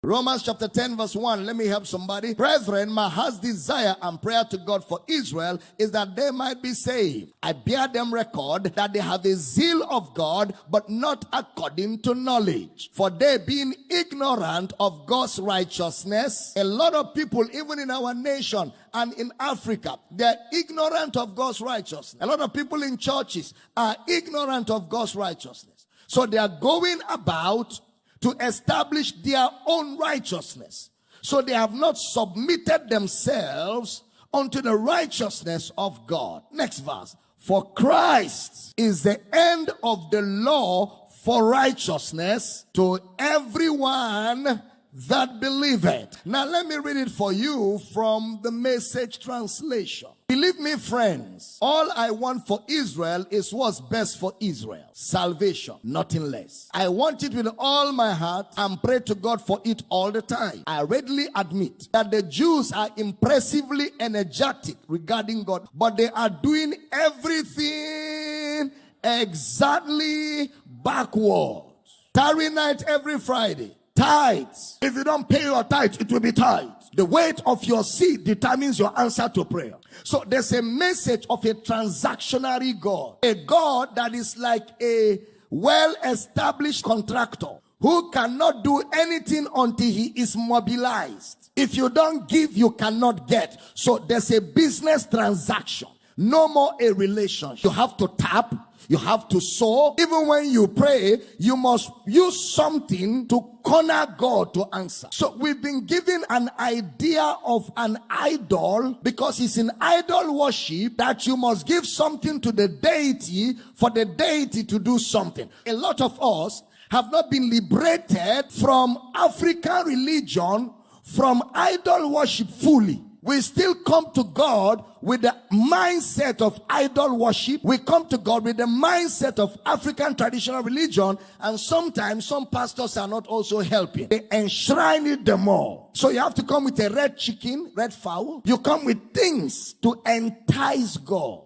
Romans chapter 10 verse 1. Let me help somebody. Brethren, my heart's desire and prayer to God for Israel is that they might be saved. I bear them record that they have a zeal of God, but not according to knowledge. For they being ignorant of God's righteousness, a lot of people, even in our nation and in Africa, they're ignorant of God's righteousness. A lot of people in churches are ignorant of God's righteousness. So they are going about to establish their own righteousness. So they have not submitted themselves unto the righteousness of God. Next verse. For Christ is the end of the law for righteousness to everyone that believeth. Now let me read it for you from the Message translation. Believe me, friends, all I want for Israel is what's best for Israel. Salvation, nothing less. I want it with all my heart and pray to God for it all the time. I readily admit that the Jews are impressively energetic regarding God, but they are doing everything exactly backwards. Tarry night every Friday. Tithes. If you don't pay your tithes, it will be tithes. The weight of your seed determines your answer to prayer. So there's a message of a transactional God. A God that is like a well-established contractor who cannot do anything until he is mobilized. If you don't give, you cannot get. So there's a business transaction. No more a relationship. You have to tap. You have to sow. Even when you pray, you must use something to corner God to answer. So we've been given an idea of an idol because it's in idol worship that you must give something to the deity for the deity to do something. A lot of us have not been liberated from African religion, from idol worship fully. We still come to God with the mindset of idol worship. We come to God with the mindset of African traditional religion. And sometimes some pastors are not also helping. They enshrine it the more. So you have to come with a red chicken, red fowl. You come with things to entice God.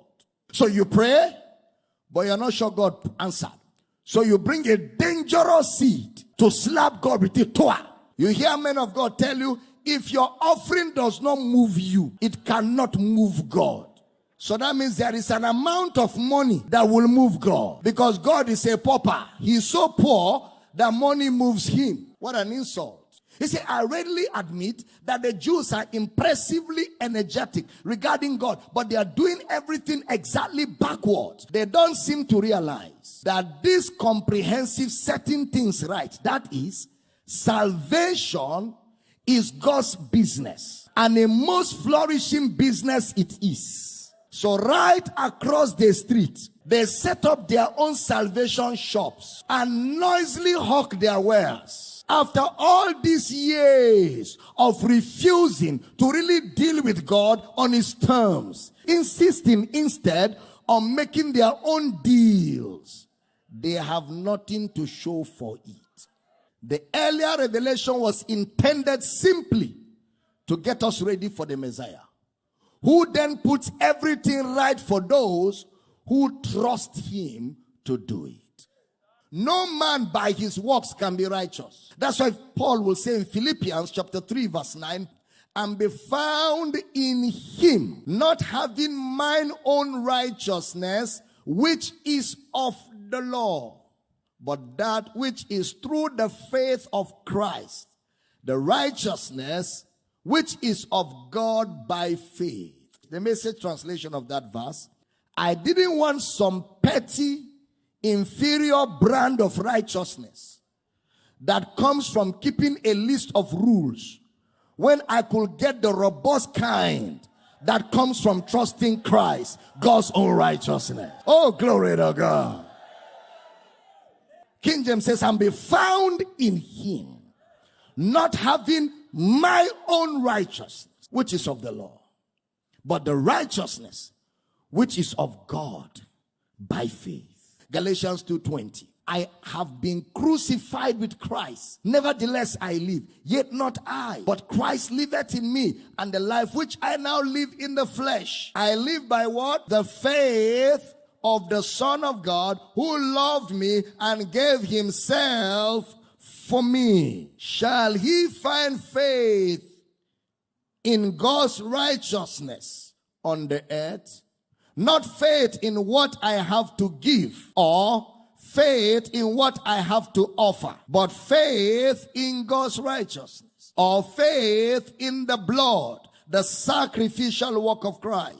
So you pray, but you're not sure God answered. So you bring a dangerous seed to slap God with it. You hear men of God tell you, if your offering does not move you, it cannot move God. So that means there is an amount of money that will move God. Because God is a pauper. He's so poor that money moves him. What an insult. He said, I readily admit that the Jews are impressively energetic regarding God, but they are doing everything exactly backwards. They don't seem to realize that this comprehensive setting things right, that is, salvation is God's business, and a most flourishing business it is. So right across the street, they set up their own salvation shops and noisily hawk their wares. After all these years of refusing to really deal with God on his terms, insisting instead on making their own deals, they have nothing to show for it. The earlier revelation was intended simply to get us ready for the Messiah, who then puts everything right for those who trust him to do it. No man by his works can be righteous. That's why Paul will say in Philippians chapter 3 verse 9, and be found in him, not having mine own righteousness, which is of the law, but that which is through the faith of Christ, the righteousness which is of God by faith. The Message translation of that verse. I didn't want some petty, inferior brand of righteousness that comes from keeping a list of rules when I could get the robust kind that comes from trusting Christ, God's own righteousness. Oh, glory to God. King James says, and be found in him, not having my own righteousness, which is of the law, but the righteousness which is of God by faith. Galatians 2:20. I have been crucified with Christ. Nevertheless I live, yet not I, but Christ liveth in me, and the life which I now live in the flesh, I live by what? The faith of the Son of God, who loved me and gave himself for me. Shall he find faith in God's righteousness on the earth? Not faith in what I have to give or faith in what I have to offer, but faith in God's righteousness or faith in the blood, the sacrificial work of Christ.